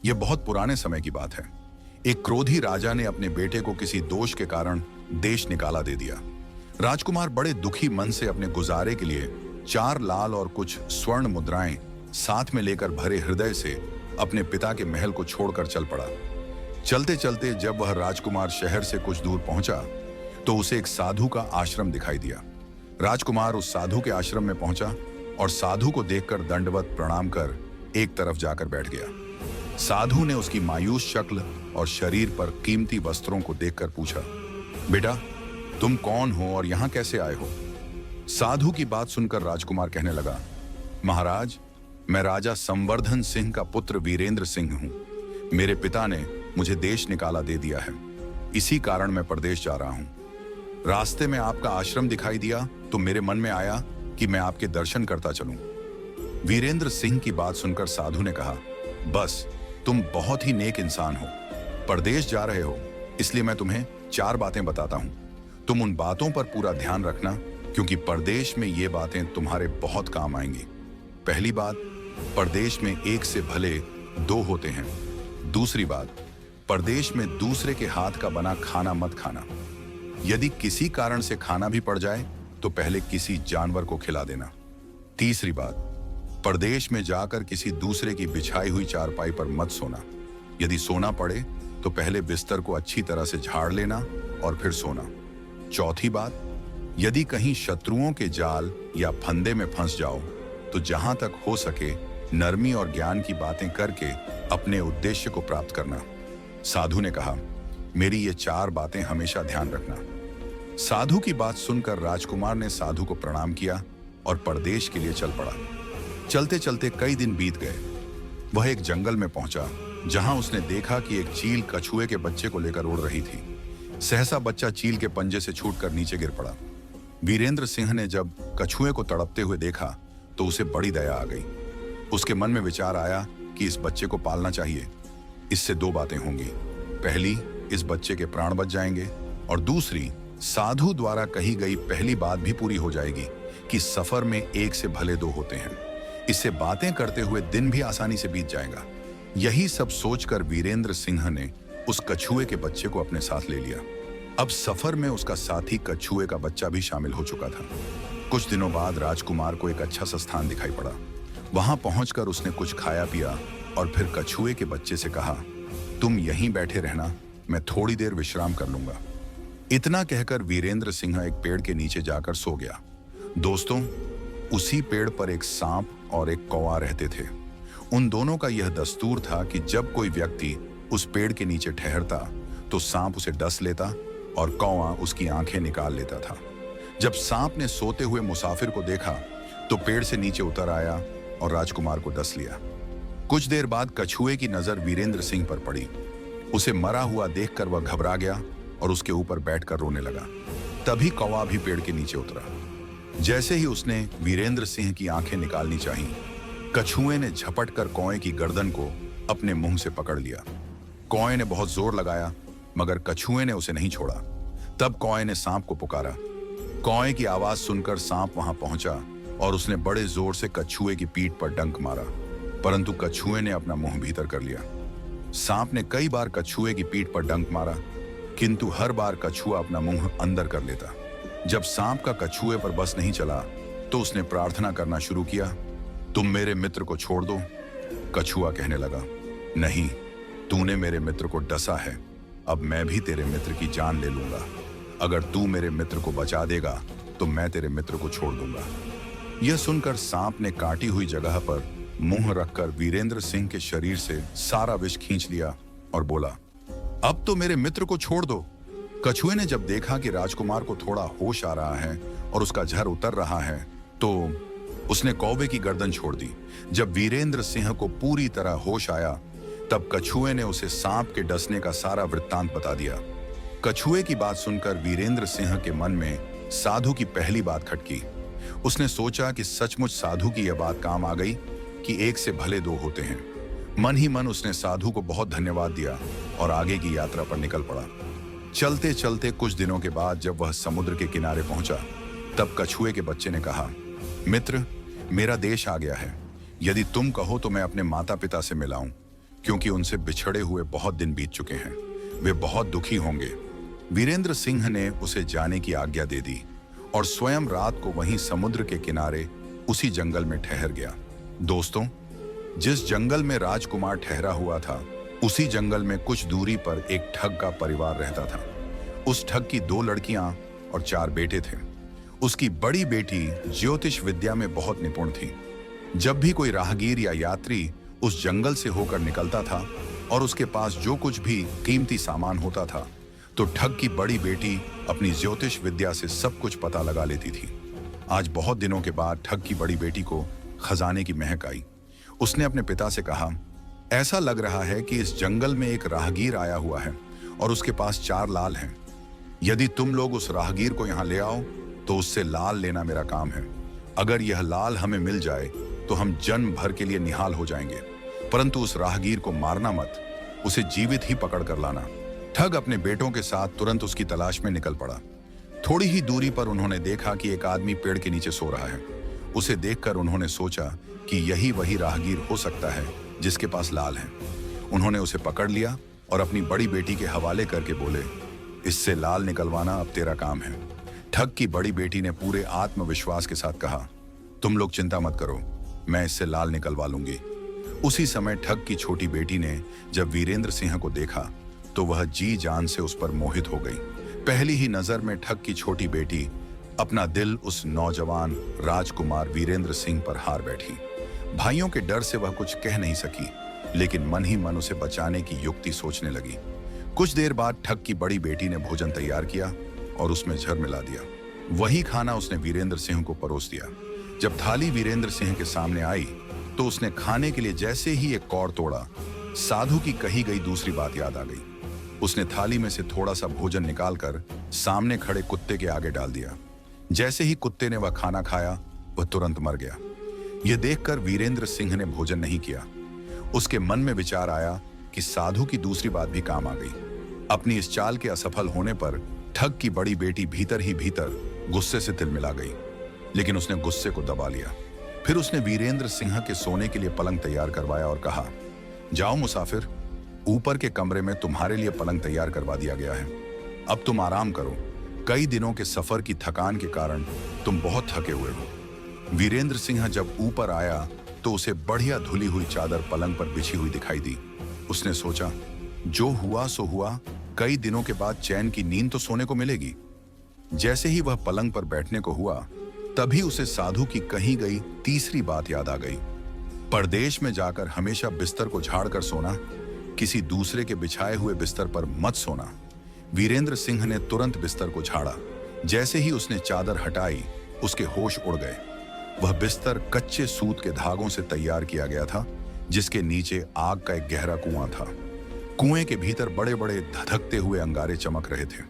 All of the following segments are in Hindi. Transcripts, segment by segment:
यह बहुत पुराने समय की बात है। एक क्रोधी राजा ने अपने बेटे को किसी दोष के कारण देश निकाला दे दिया। राजकुमार बड़े दुखी मन से अपने गुजारे के लिए 4 लाल और कुछ स्वर्ण मुद्राएं साथ में लेकर भरे हृदय से अपने पिता के महल को छोड़कर चल पड़ा। चलते चलते जब वह राजकुमार शहर से कुछ दूर पहुंचा तो उसे एक साधु का आश्रम दिखाई दिया। राजकुमार उस साधु के आश्रम में पहुंचा और साधु को देखकर दंडवत प्रणाम कर एक तरफ जाकर बैठ गया। साधु ने उसकी मायूस शक्ल और शरीर पर कीमती वस्त्रों को देखकर पूछा, बेटा तुम कौन हो और यहां कैसे आए हो? साधु की बात सुनकर राजकुमार कहने लगा, महाराज मैं राजा संवर्धन सिंह का पुत्र वीरेंद्र सिंह हूं। मेरे पिता ने मुझे देश निकाला दे दिया है, इसी कारण मैं परदेश जा रहा हूं। रास्ते में आपका आश्रम दिखाई दिया तो मेरे मन में आया कि मैं आपके दर्शन करता चलूं। वीरेंद्र सिंह की बात सुनकर साधु ने कहा, बस तुम बहुत ही नेक इंसान हो। परदेश जा रहे हो इसलिए मैं तुम्हें 4 बातें बताता हूं। तुम उन बातों पर पूरा ध्यान रखना क्योंकि परदेश में ये बातें तुम्हारे बहुत काम आएंगी। पहली बात, परदेश में एक से भले 2 होते हैं। दूसरी बात, परदेश में दूसरे के हाथ का बना खाना मत खाना। यदि किसी कारण से खाना भी पड़ जाए तो पहले किसी जानवर को खिला देना। तीसरी बात, परदेश में जाकर किसी दूसरे की बिछाई हुई चारपाई पर मत सोना। यदि सोना पड़े तो पहले बिस्तर को अच्छी तरह से झाड़ लेना और फिर सोना। चौथी बात, यदि कहीं शत्रुओं के जाल या फंदे में फंस जाओ तो जहां तक हो सके नरमी और ज्ञान की बातें करके अपने उद्देश्य को प्राप्त करना। साधु ने कहा, मेरी ये 4 बातें हमेशा ध्यान रखना। साधु की बात सुनकर राजकुमार ने साधु को प्रणाम किया और परदेश के लिए चल पड़ा। चलते चलते कई दिन बीत गए। वह एक जंगल में पहुंचा जहां उसने देखा कि एक चील कछुए के बच्चे को लेकर उड़ रही थी। सहसा बच्चा चील के पंजे से छूटकर नीचे गिर पड़ा। वीरेंद्र सिंह ने जब कछुए को तड़पते हुए देखा तो उसे बड़ी दया आ गई। उसके मन में विचार आया कि इस बच्चे को पालना चाहिए। इससे 2 बातें होंगी। पहली, इस बच्चे के प्राण बच जाएंगे और दूसरी, साधु द्वारा कही गई पहली बात भी पूरी हो जाएगी कि सफर में एक से भले 2 होते हैं। इससे बातें करते हुए दिन भी आसानी से बीत जाएगा। यही सब सोचकर वीरेंद्र सिंह ने उस कछुए के बच्चे को अपने साथ ले लिया। अब सफर में उसका साथी कछुए का बच्चा भी शामिल हो चुका था। कुछ दिनों बाद राजकुमार को एक अच्छा सा स्थान दिखाई पड़ा। वहां पहुंचकर उसने कुछ खाया पिया और फिर कछुए के बच्चे से कहा, तुम यहीं बैठे रहना, मैं थोड़ी देर विश्राम कर लूंगा। इतना कहकर वीरेंद्र सिंह एक पेड़ के नीचे जाकर सो गया। दोस्तों, उसी पेड़ पर एक सांप और एक कौवा रहते थे। उन दोनों का यह दस्तूर था कि जब कोई व्यक्ति उस पेड़ के नीचे ठहरता तो सांप उसे डस लेता और कौवा उसकी आंखें निकाल लेता था। जब सांप ने सोते हुए मुसाफिर को देखा तो पेड़ से नीचे उतर आया और राजकुमार को डस लिया। कुछ देर बाद कछुए की नजर वीरेंद्र सिंह पर पड़ी। उसे मरा हुआ देखकर वह घबरा गया और उसके ऊपर बैठकर रोने लगा। तभी कौवा भी पेड़ के नीचे उतरा। जैसे ही उसने वीरेंद्र सिंह की आंखें निकालनी चाही, कछुए ने झपट कर कौवे की गर्दन को अपने मुंह से पकड़ लिया। कौवे ने बहुत जोर लगाया मगर कछुए ने उसे नहीं छोड़ा। तब कौवे ने सांप को पुकारा। कौवे की आवाज सुनकर सांप वहां पहुंचा और उसने बड़े जोर से कछुए की पीठ पर डंक मारा, परंतु कछुए ने अपना मुंह भीतर कर लिया। सांप ने कई बार कछुए की पीठ पर डंक मारा किंतु हर बार कछुआ अपना मुंह अंदर कर लेता। जब सांप का कछुए पर बस नहीं चला तो उसने प्रार्थना करना शुरू किया, तुम मेरे मित्र को छोड़ दो। कछुआ कहने लगा, नहीं, तूने मेरे मित्र को डसा है, अब मैं भी तेरे मित्र की जान ले लूंगा। अगर तू मेरे मित्र को बचा देगा तो मैं तेरे मित्र को छोड़ दूंगा। यह सुनकर सांप ने काटी हुई जगह पर मुंह रखकर वीरेंद्र सिंह के शरीर से सारा विष खींच लिया और बोला, अब तो मेरे मित्र को छोड़ दो। कछुए ने जब देखा कि राजकुमार को थोड़ा होश आ रहा है और उसका जहर उतर रहा है तो उसने कौवे की गर्दन छोड़ दी। जब वीरेंद्र सिंह को पूरी तरह होश आया तब कछुए ने उसे सांप के डसने का सारा वृत्तांत बता दिया। कछुए की बात सुनकर वीरेंद्र सिंह के मन में साधु की पहली बात खटकी। उसने सोचा कि सचमुच साधु की यह बात काम आ गई कि एक से भले 2 होते हैं। मन ही मन उसने साधु को बहुत धन्यवाद दिया और आगे की यात्रा पर निकल पड़ा। चलते चलते कुछ दिनों के बाद जब वह समुद्र के किनारे पहुंचा तब कछुए के बच्चे ने कहा, मित्र, मेरा देश आ गया है। यदि तुम कहो तो मैं अपने माता पिता से मिलाऊं, क्योंकि उनसे बिछड़े हुए बहुत दिन बीत चुके हैं। वे बहुत दुखी होंगे। वीरेंद्र सिंह ने उसे जाने की आज्ञा दे दी और स्वयं रात को वहीं समुद्र के किनारे उसी जंगल में ठहर गया। दोस्तों, जिस जंगल में राजकुमार ठहरा हुआ था, उसी जंगल में कुछ दूरी पर एक ठग का परिवार रहता था। उस ठग की 2 लड़कियां और 4 बेटे थे। उसकी बड़ी बेटी ज्योतिष विद्या में बहुत निपुण थी। जब भी कोई राहगीर या यात्री उस जंगल से होकर निकलता था और उसके पास जो कुछ भी कीमती सामान होता था, तो ठग की बड़ी बेटी अपनी ज्योतिष विद्या से सब कुछ पता लगा लेती थी। आज बहुत दिनों के बाद ठग की बड़ी बेटी को खजाने की महक आई। उसने अपने पिता से कहा, ऐसा लग रहा है कि इस जंगल में एक राहगीर आया हुआ है और उसके पास 4 लाल हैं। यदि तुम लोग उस राहगीर को यहाँ ले आओ तो उससे लाल लेना मेरा काम है। अगर यह लाल हमें मिल जाए तो हम जन्म भर के लिए निहाल हो जाएंगे, परंतु उस राहगीर को मारना मत, उसे जीवित ही पकड़ कर लाना। ठग अपने बेटों के साथ तुरंत उसकी तलाश में निकल पड़ा। थोड़ी ही दूरी पर उन्होंने देखा कि एक आदमी पेड़ के नीचे सो रहा है। उसे देखकर उन्होंने सोचा कि यही वही राहगीर हो सकता है जिसके पास लाल है। उन्होंने उसे पकड़ लिया और अपनी बड़ी बेटी के हवाले करके बोले, इससे लाल निकलवाना अब तेरा काम है। ठग की बड़ी बेटी ने पूरे आत्मविश्वास के साथ कहा, तुम लोग चिंता मत करो, मैं इससे लाल निकलवा लूंगी। उसी समय ठग की छोटी बेटी ने जब वीरेंद्र सिंह को देखा तो वह जी जान से उस पर मोहित हो गई। पहली ही नजर में ठग की छोटी बेटी अपना दिल उस नौजवान राजकुमार वीरेंद्र सिंह पर हार बैठी। भाइयों के डर से वह कुछ कह नहीं सकी, लेकिन मन ही मन उसे बचाने की युक्ति सोचने लगी। कुछ देर बाद ठग की बड़ी बेटी ने भोजन तैयार किया और उसमें जहर मिला दिया। वही खाना उसने वीरेंद्र सिंह को परोस दिया। जब थाली वीरेंद्र सिंह के सामने आई तो उसने खाने के लिए जैसे ही एक कौर तोड़ा, साधु की कही गई दूसरी बात याद आ गई। उसने थाली में से थोड़ा सा भोजन निकालकर सामने खड़े कुत्ते के आगे डाल दिया। जैसे ही कुत्ते ने वह खाना खाया, वह तुरंत मर गया। यह देखकर वीरेंद्र सिंह ने भोजन नहीं किया। उसके मन में विचार आया कि साधु की दूसरी बात भी काम आ गई। अपनी इस चाल के असफल होने पर ठग की बड़ी बेटी भीतर ही भीतर गुस्से से तिलमिला गई, लेकिन उसने गुस्से को दबा लिया। फिर उसने वीरेंद्र सिंह के सोने के लिए पलंग तैयार करवाया और कहा, जाओ मुसाफिर, ऊपर के कमरे में तुम्हारे लिए पलंग तैयार करवा दिया गया है। अब तुम आराम करो। कई दिनों के सफर की थकान के कारण तुम बहुत थके हुए हो। वीरेंद्र सिंह जब ऊपर आया तो उसे बढ़िया धुली हुई चादर पलंग पर बिछी हुई दिखाई दी। उसने सोचा, जो हुआ सो हुआ, कई दिनों के बाद चैन की नींद तो सोने को मिलेगी। जैसे ही वह पलंग पर बैठने को हुआ, तभी उसे साधु की कही गई तीसरी बात याद आ गई। परदेश में जाकर हमेशा बिस्तर को झाड़कर सोना, किसी दूसरे के बिछाए हुए बिस्तर पर मत सोना। वीरेंद्र सिंह ने तुरंत बिस्तर को झाड़ा। जैसे ही उसने चादर हटाई, उसके होश उड़ गए। वह बिस्तर कच्चे सूत के धागों से तैयार किया गया था, जिसके नीचे आग का एक गहरा कुआं था। कुएं के भीतर बड़े बड़े धधकते हुए अंगारे चमक रहे थे।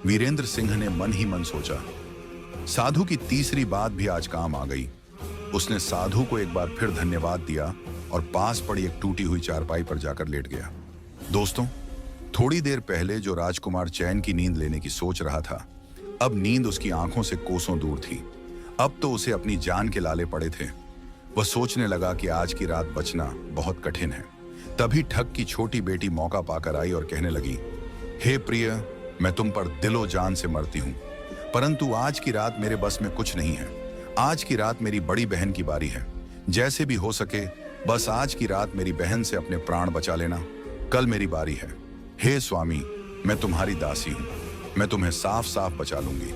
वीरेंद्र सिंह ने मन ही मन सोचा, साधु की तीसरी बात भी आज काम आ गई। उसने साधु को एक बार फिर धन्यवाद दिया और पास पड़ी एक टूटी हुई चारपाई पर जाकर लेट गया। दोस्तों, थोड़ी देर पहले जो राजकुमार चैन की नींद लेने की सोच रहा था, अब नींद उसकी आंखों से कोसों दूर थी। अब तो उसे अपनी जान के लाले पड़े थे। वह सोचने लगा कि आज की रात बचना बहुत कठिन है। तभी ठग की छोटी बेटी मौका पाकर आई और कहने लगी, हे प्रिय, मैं तुम पर दिलो जान से मरती हूं, परंतु आज की रात मेरे बस में कुछ नहीं है। आज की रात मेरी बड़ी बहन की बारी है। जैसे भी हो सके बस आज की रात मेरी बहन से अपने प्राण बचा लेना। कल मेरी बारी है। हे स्वामी, मैं तुम्हारी दासी हूं, मैं तुम्हें साफ साफ बचा लूंगी।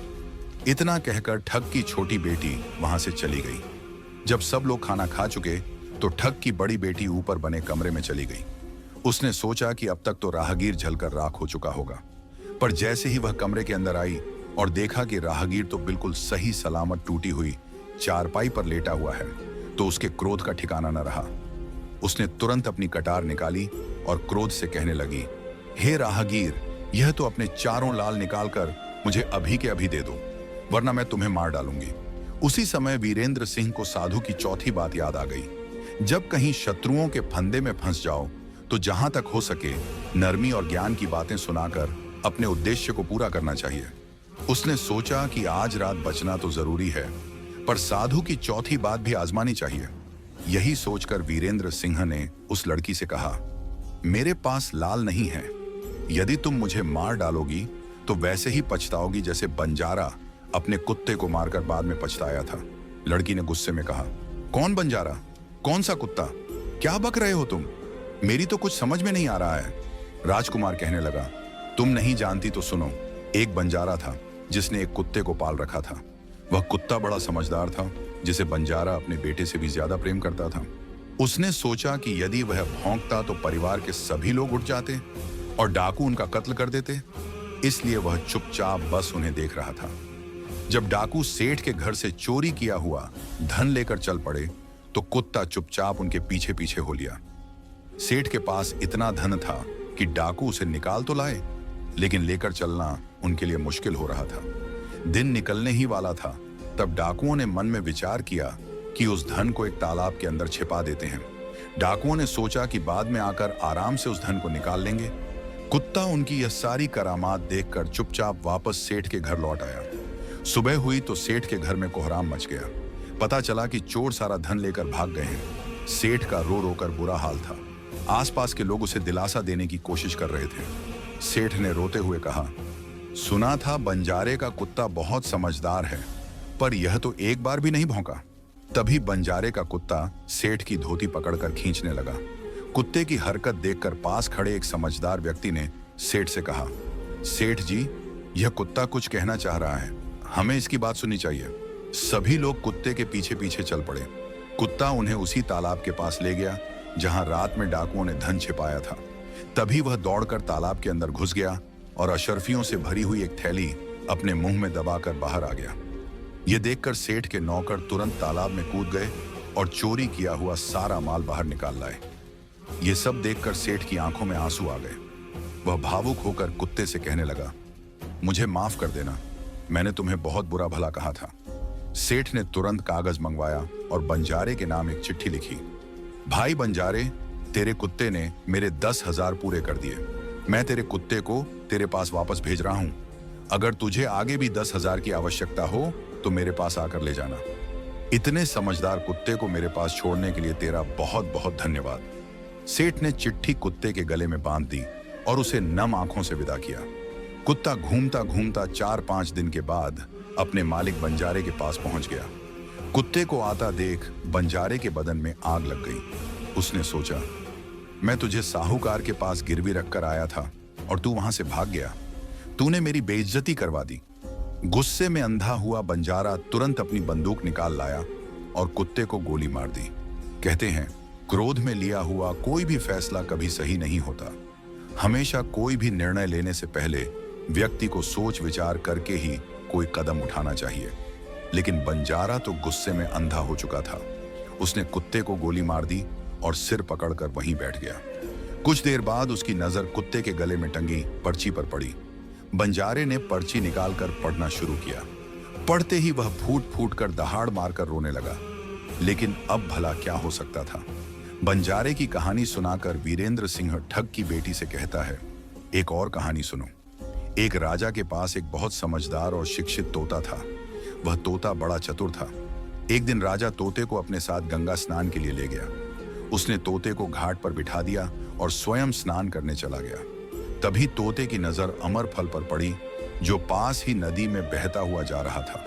इतना कहकर ठग की छोटी बेटी वहां से चली गई। जब सब लोग खाना खा चुके तो ठग की बड़ी बेटी ऊपर बने कमरे में चली गई। उसने सोचा कि अब तक तो राहगीर जलकर राख हो चुका होगा, पर जैसे ही वह कमरे के अंदर आई और देखा कि राहगीर तो बिल्कुल सही सलामत टूटी हुई चारपाई पर लेटा हुआ है, तो उसके क्रोध का ठिकाना न रहा। उसने तुरंत अपनी कटार निकाली और क्रोध से कहने लगी, हे राहगीर, यह तो अपने 4 लाल निकालकर मुझे अभी के अभी दे दो, वरना मैं तुम्हें मार डालूंगी। उसी समय वीरेंद्र सिंह को साधु की चौथी बात याद आ गई। जब कहीं शत्रुओं के फंदे में फंस जाओ तो जहां तक हो सके नरमी और ज्ञान की बातें सुनाकर अपने उद्देश्य को पूरा करना चाहिए। उसने सोचा कि आज रात बचना तो जरूरी है, पर साधु की चौथी बात भी आजमानी चाहिए। यही सोचकर वीरेंद्र सिंह ने उस लड़की से कहा, मेरे पास लाल नहीं है। यदि तुम मुझे मार डालोगी तो वैसे ही पछताओगी जैसे बंजारा अपने कुत्ते को मारकर बाद में पछताया था। लड़की ने गुस्से में कहा, कौन बंजारा? कौन सा कुत्ता? क्या बक रहे हो तुम? मेरी तो कुछ समझ में नहीं आ रहा है। राजकुमार कहने लगा, तुम नहीं जानती तो सुनो। एक बंजारा था जिसने एक कुत्ते को पाल रखा था। वह कुत्ता बड़ा समझदार था, जिसे बंजारा अपने बेटे से भी ज्यादा प्रेम करता था। उसने सोचा कि यदि वह भौंकता तो परिवार के सभी लोग उठ जाते और डाकू उनका कत्ल कर देते। इसलिए वह चुपचाप बस उन्हें देख रहा था। जब डाकू सेठ के घर से चोरी किया हुआ धन लेकर चल पड़े तो कुत्ता चुपचाप उनके पीछे पीछे हो लिया। सेठ के पास इतना धन था कि डाकू उसे निकाल तो लाए, लेकिन लेकर चलना उनके लिए मुश्किल हो रहा था। दिन निकलने ही वाला था तब डाकुओं ने मन में विचार किया कि उस धन को एक तालाब के अंदर छिपा देते हैं। डाकुओं ने सोचा कि बाद में आकर आराम से उस धन को निकाल लेंगे। कुत्ता उनकी यह सारी करामात देखकर चुपचाप वापस सेठ के घर लौट आया। सुबह हुई तो सेठ के घर में कोहराम मच गया। पता चला कि चोर सारा धन लेकर भाग गए हैं। सेठ का रो रो कर बुरा हाल था। आसपास के लोग उसे दिलासा देने की कोशिश कर रहे थे। सेठ ने रोते हुए कहा, सुना था बंजारे का कुत्ता बहुत समझदार है, पर यह तो एक बार भी नहीं भौंका। तभी बंजारे का कुत्ता सेठ की धोती पकड़कर खींचने लगा। कुत्ते की हरकत देखकर पास खड़े एक समझदार व्यक्ति ने सेठ से कहा, सेठ जी, यह कुत्ता कुछ कहना चाह रहा है, हमें इसकी बात सुननी चाहिए। सभी लोग कुत्ते के पीछे पीछे चल पड़े। कुत्ता उन्हें उसी तालाब के पास ले गया जहां रात में डाकुओं ने धन छिपाया था। तभी वह दौड़कर तालाब के अंदर घुस गया और अशर्फियों से भरी हुई एक थैली अपने मुंह में दबाकर बाहर आ गया। यह देखकर सेठ के नौकर तुरंत तालाब में कूद गए और चोरी किया हुआ सारा माल बाहर निकाल लाए। ये सब देखकर सेठ की आंखों में आंसू आ गए। वह भावुक होकर कुत्ते से कहने लगा, मुझे माफ कर देना, मैंने तुम्हें बहुत बुरा भला कहा था। सेठ ने तुरंत कागज मंगवाया और बंजारे के नाम एक चिट्ठी लिखी। भाई बंजारे, तेरे कुत्ते ने मेरे 10,000 पूरे कर दिए। मैं तेरे कुत्ते को तेरे पास वापस भेज रहा हूं। अगर तुझे आगे भी 10,000 की आवश्यकता हो तो मेरे पास आकर ले जाना। इतने समझदार कुत्ते को मेरे पास छोड़ने के लिए तेरा बहुत बहुत धन्यवाद। सेठ ने चिट्ठी कुत्ते के गले में बांध दी और उसे नम आंखों से विदा किया। कुत्ता घूमता घूमता 4-5 दिन के बाद अपने मालिक बंजारे के पास पहुंच गया। कुत्ते को आता देख बंजारे के बदन में आग लग गई। उसने सोचा, मैं तुझे साहूकार के पास गिरवी रखकर आया था और तू वहां से भाग गया। तूने मेरी बेइज्जती करवा दी। गुस्से में अंधा हुआ बंजारा तुरंत अपनी बंदूक निकाल लाया और कुत्ते को गोली मार दी। कहते हैं, क्रोध में लिया हुआ कोई भी फैसला कभी सही नहीं होता। हमेशा कोई भी निर्णय लेने से पहले व्यक्ति को सोच विचार करके ही कोई कदम उठाना चाहिए। लेकिन बंजारा तो गुस्से में अंधा हो चुका था। उसने कुत्ते को गोली मार दी और सिर पकड़कर वहीं बैठ गया। कुछ देर बाद उसकी नजर कुत्ते के गले में टंगी पर्ची पर पड़ी। बंजारे ने पर्ची निकालकर पढ़ना शुरू किया। पढ़ते ही वह फूट फूट कर दहाड़ मारकर रोने लगा। लेकिन अब भला क्या हो सकता था। बंजारे की कहानी सुनाकर वीरेंद्र सिंह ठग की बेटी से कहता है, एक और कहानी सुनो। एक राजा के पास एक बहुत समझदार और शिक्षित तोता था। वह तोता बड़ा चतुर था। एक दिन राजा तोते को अपने साथ गंगा स्नान के लिए ले गया। उसने तोते को घाट पर बिठा दिया और स्वयं स्नान करने चला गया। तभी तोते की नजर अमर फल पर पड़ी, जो पास ही नदी में बहता हुआ जा रहा था।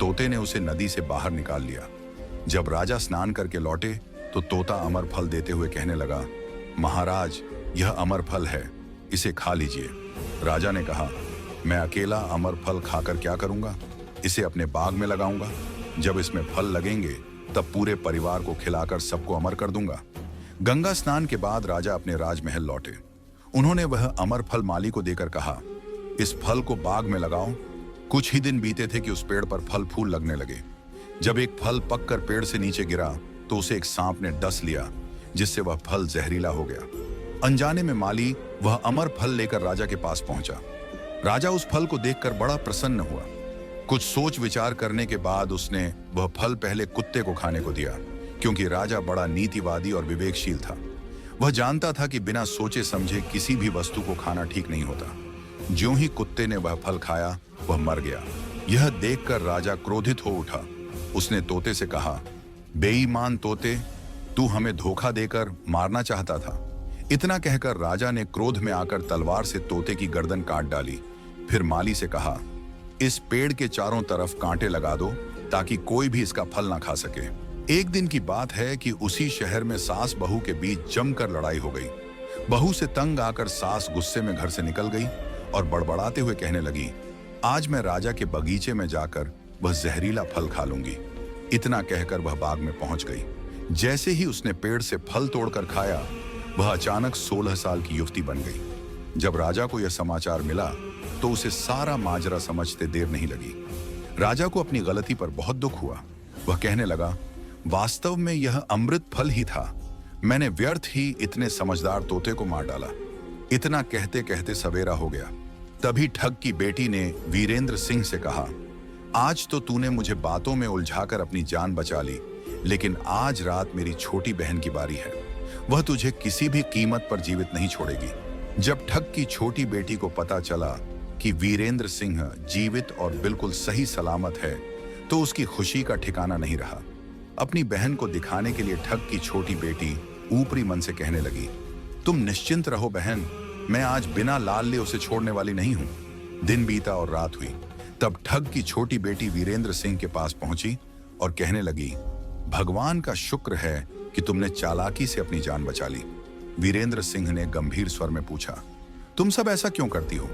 तोते ने उसे नदी से बाहर निकाल लिया। जब राजा स्नान करके लौटे तो तोता अमर फल देते हुए कहने लगा, महाराज, यह अमर फल है, इसे खा लीजिए। राजा ने कहा, मैं अकेला अमर फल खाकर क्या करूंगा? इसे अपने बाग में लगाऊंगा। जब इसमें फल लगेंगे तब पूरे परिवार को खिलाकर सबको अमर कर दूंगा। गंगा स्नान के बाद राजा अपने राजमहल लौटे। उन्होंने वह अमर फल माली को देकर कहा, इस फल को बाग में लगाओ। कुछ ही दिन बीते थे कि उस पेड़ पर फल फूल लगने लगे। जब एक फल पककर पेड़ से नीचे गिरा तो उसे एक सांप ने डस लिया, जिससे वह फल जहरीला हो गया। अनजाने में माली वह अमर फल लेकर राजा के पास पहुंचा। राजा उस फल को देखकर बड़ा प्रसन्न हुआ। कुछ सोच विचार करने के बाद उसने वह फल पहले कुत्ते को खाने को दिया, क्योंकि राजा बड़ा नीतिवादी और विवेकशील था। वह जानता था कि बिना सोचे समझे किसी भी वस्तु को खाना ठीक नहीं होता। ज्यों ही कुत्ते ने वह फल खाया, वह मर गया। यह देखकर राजा क्रोधित हो उठा। उसने तोते से कहा, बेईमान तोते, तू हमें धोखा देकर मारना चाहता था। इतना कहकर राजा ने क्रोध में आकर तलवार से तोते की गर्दन काट डाली। फिर माली से कहा, इस पेड़ के चारों तरफ कांटे लगा दो ताकि कोई भी इसका फल ना खा सके। एक दिन की बात है कि उसी शहर में सास बहू के बीच जमकर लड़ाई हो गई। बहू से तंग आकर सास गुस्से में घर से निकल गई और बड़बड़ाते हुए कहने लगी, आज मैं राजा के बगीचे में जाकर वह जहरीला फल खा लूंगी। इतना कहकर वह बाग में पहुंच गई। जैसे ही उसने पेड़ से फल तोड़कर खाया, वह अचानक 16 साल की युवती बन गई। जब राजा को यह समाचार मिला तो उसे सारा माजरा समझते देर नहीं लगी। राजा को अपनी गलती पर बहुत दुख हुआ। वह कहने लगा, वास्तव में यह अमृत फल ही था। मैंने व्यर्थ ही इतने समझदार तोते को मार डाला। इतना कहते कहते सवेरा हो गया। तभी ठग की बेटी ने वीरेंद्र सिंह से कहा, आज तो तूने मुझे बातों में उलझाकर अपनी जान बचा ली, लेकिन आज रात मेरी छोटी बहन की बारी है। वह तुझे किसी भी कीमत पर जीवित नहीं छोड़ेगी। जब ठग की छोटी बेटी को पता चला कि वीरेंद्र सिंह जीवित और बिल्कुल सही सलामत है, तो उसकी खुशी का ठिकाना नहीं रहा। अपनी बहन को दिखाने के लिए ठग की छोटी बेटी ऊपरी मन से कहने लगी, तुम निश्चिंत रहो बहन, मैं आज बिना लाल लिए उसे छोड़ने वाली नहीं हूं। दिन बीता और रात हुई। तब ठग की छोटी बेटी वीरेंद्र सिंह के पास पहुंची और कहने लगी, भगवान का शुक्र है कि तुमने चालाकी से अपनी जान बचा ली। वीरेंद्र सिंह ने गंभीर स्वर में पूछा, तुम सब ऐसा क्यों करती हो?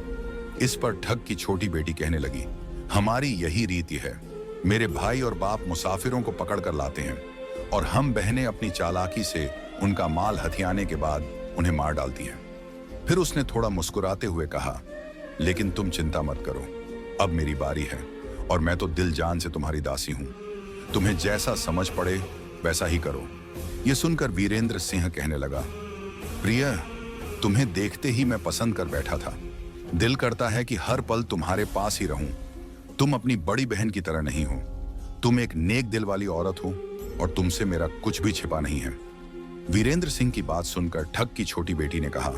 इस पर ठग की छोटी बेटी कहने लगी, हमारी यही रीति है। मेरे भाई और बाप मुसाफिरों को पकड़ कर लाते हैं और हम बहनें अपनी चालाकी से उनका माल हथियाने के बाद उन्हें मार डालती हैं। फिर उसने थोड़ा मुस्कुराते हुए कहा, लेकिन तुम चिंता मत करो, अब मेरी बारी है और मैं तो दिल जान से तुम्हारी दासी हूं। तुम्हें जैसा समझ पड़े वैसा ही करो। यह सुनकर वीरेंद्र सिंह कहने लगा, प्रिय, तुम्हें देखते ही मैं पसंद कर बैठा था। दिल करता है कि हर पल तुम्हारे पास ही रहूं। तुम अपनी बड़ी बहन की तरह नहीं हो। तुम एक नेक दिल वाली औरत हो और तुमसे मेरा कुछ भी छिपा नहीं है। वीरेंद्र सिंह की बात सुनकर ठग की छोटी बेटी ने कहा,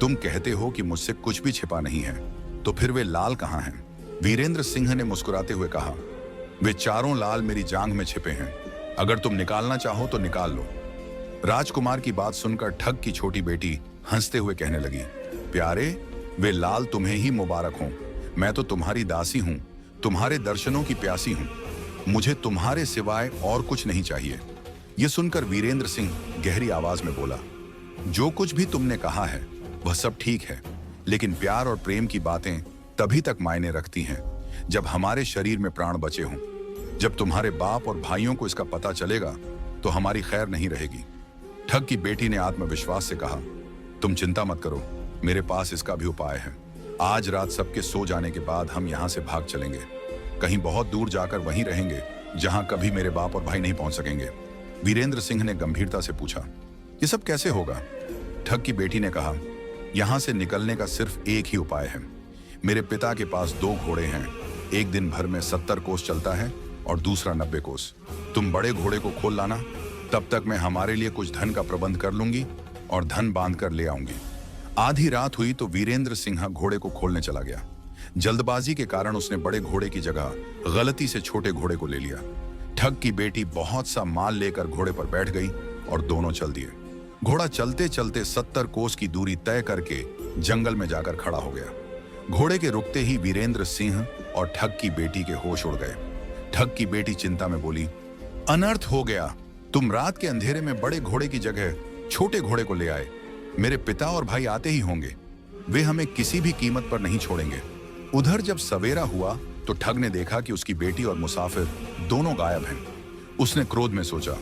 तुम कहते हो कि मुझसे कुछ भी छिपा नहीं है, तो फिर वे लाल कहां हैं? वीरेंद्र सिंह ने मुस्कुराते हुए कहा, वे चारों लाल मेरी जांघ में छिपे हैं। अगर तुम निकालना चाहो तो निकाल लो। राजकुमार की बात सुनकर ठग की छोटी बेटी हंसते हुए कहने लगी, प्यारे, वे लाल तुम्हें ही मुबारक हों। मैं तो तुम्हारी दासी हूं, तुम्हारे दर्शनों की प्यासी हूं। मुझे तुम्हारे सिवाय और कुछ नहीं चाहिए। यह सुनकर वीरेंद्र सिंह गहरी आवाज में बोला, जो कुछ भी तुमने कहा है वह सब ठीक है, लेकिन प्यार और प्रेम की बातें तभी तक मायने रखती हैं जब हमारे शरीर में प्राण बचे हों। जब तुम्हारे बाप और भाइयों को इसका पता चलेगा तो हमारी खैर नहीं रहेगी। ठग की बेटी ने आत्मविश्वास से कहा, तुम चिंता मत करो, मेरे पास इसका भी उपाय है। आज रात सबके सो जाने के बाद हम यहाँ से भाग चलेंगे। कहीं बहुत दूर जाकर वहीं रहेंगे जहां कभी मेरे बाप और भाई नहीं पहुंच सकेंगे। वीरेंद्र सिंह ने गंभीरता से पूछा, ये सब कैसे होगा? ठग की बेटी ने कहा, यहां से निकलने का सिर्फ एक ही उपाय है। मेरे पिता के पास 2 घोड़े हैं। एक दिन भर में 70 कोस चलता है और दूसरा 90 कोस। तुम बड़े घोड़े को खोल लाना, तब तक मैं हमारे लिए कुछ धन का प्रबंध कर लूंगी और धन बांध कर ले आऊंगी। आधी रात हुई तो वीरेंद्र सिंह घोड़े को खोलने चला गया। जल्दबाजी के कारण उसने बड़े घोड़े की जगह गलती से छोटे घोड़े को ले लिया। ठग की बेटी बहुत सा माल लेकर घोड़े पर बैठ गई और दोनों चल दिए। घोड़ा चलते चलते 70 कोस की दूरी तय करके जंगल में जाकर खड़ा हो गया। घोड़े के रुकते ही वीरेंद्र सिंह और ठग की बेटी के होश उड़ गए। ठग की बेटी चिंता में बोली, अनर्थ हो गया। तुम रात के अंधेरे में बड़े घोड़े की जगह छोटे घोड़े को ले आए। मेरे पिता और भाई आते ही होंगे, वे हमें किसी भी कीमत पर नहीं छोड़ेंगे। उधर जब सवेरा हुआ तो ठग ने देखा कि उसकी बेटी और मुसाफिर दोनों गायब हैं। उसने क्रोध में सोचा,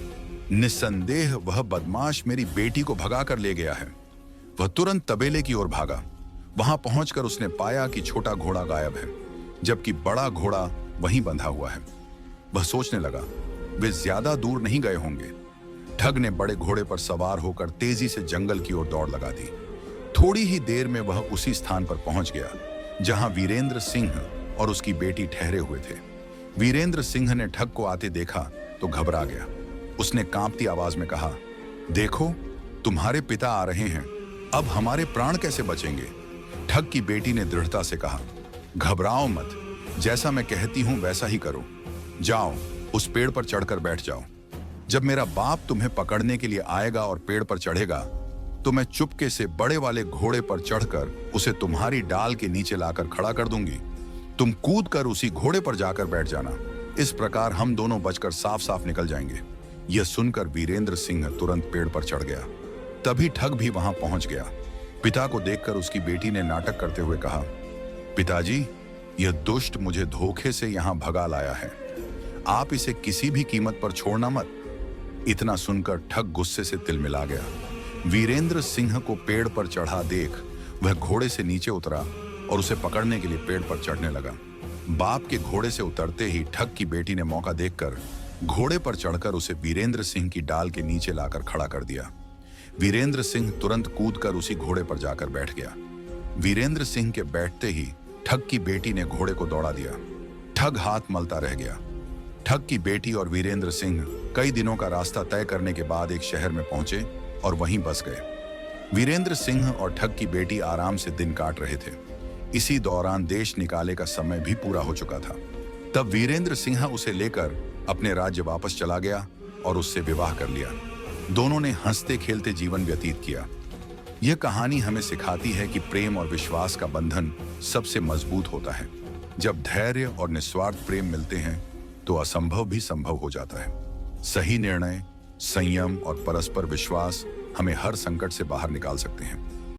निस्संदेह वह बदमाश मेरी बेटी को भगा कर ले गया है। वह तुरंत तबेले की ओर भागा। वहां पहुंचकर उसने पाया कि छोटा घोड़ा गायब है, जबकि बड़ा घोड़ा वहीं बंधा हुआ है। वह सोचने लगा, वे ज्यादा दूर नहीं गए होंगे। ठग ने बड़े घोड़े पर सवार होकर तेजी से जंगल की ओर दौड़ लगा दी। थोड़ी ही देर में वह उसी स्थान पर पहुंच गया जहां वीरेंद्र सिंह और उसकी बेटी ठहरे हुए थे। वीरेंद्र सिंह ने ठग को आते देखा तो घबरा गया। उसने कांपती आवाज में कहा, देखो, तुम्हारे पिता आ रहे हैं। अब हमारे प्राण कैसे बचेंगे? ठग की बेटी ने दृढ़ता से कहा, घबराओ मत, जैसा मैं कहती हूं वैसा ही करो। जाओ, उस पेड़ पर चढ़कर बैठ जाओ। जब मेरा बाप तुम्हें पकड़ने के लिए आएगा और पेड़ पर चढ़ेगा तो मैं चुपके से बड़े वाले घोड़े पर चढ़कर उसे तुम्हारी डाल के नीचे लाकर खड़ा कर दूंगी। तुम कूद कर उसी घोड़े पर जाकर बैठ जाना। इस प्रकार हम दोनों बचकर साफ साफ निकल जाएंगे। यह सुनकर वीरेंद्र सिंह तुरंत पेड़ पर चढ़ गया। तभी ठग भी वहां पहुंच गया। पिता को देखकर उसकी बेटी ने नाटक करते हुए कहा, पिताजी, यह दुष्ट मुझे धोखे से यहां भगा लाया है। आप इसे किसी भी कीमत पर छोड़ना मत। इतना सुनकर ठग गुस्से से तिलमिला गया। वीरेंद्र सिंह को पेड़ पर चढ़ा देख वह घोड़े से नीचे उतरा और उसे पकड़ने के लिए पेड़ पर चढ़ने लगा। बाप के घोड़े से उतरते ही ठग की बेटी ने मौका देखकर घोड़े पर चढ़कर उसे वीरेंद्र सिंह की डाल के नीचे लाकर खड़ा कर दिया। वीरेंद्र सिंह तुरंत कूदकर उसी घोड़े पर जाकर बैठ गया। वीरेंद्र सिंह के बैठते ही ठग की बेटी ने घोड़े को दौड़ा दिया। ठग हाथ मलता रह गया। ठग की बेटी और वीरेंद्र सिंह कई दिनों का रास्ता तय करने के बाद एक शहर में पहुंचे और वहीं बस गए। वीरेंद्र सिंह और ठग की बेटी आराम से दिन काट रहे थे। इसी दौरान देश निकाले का समय भी पूरा हो चुका था। तब वीरेंद्र सिंह उसे लेकर अपने राज्य वापस चला गया और उससे विवाह कर लिया। दोनों ने हंसते खेलते जीवन व्यतीत किया। यह कहानी हमें सिखाती है कि प्रेम और विश्वास का बंधन सबसे मजबूत होता है। जब धैर्य और निस्वार्थ प्रेम मिलते हैं तो असंभव भी संभव हो जाता है। सही निर्णय, संयम और परस्पर विश्वास हमें हर संकट से बाहर निकाल सकते हैं।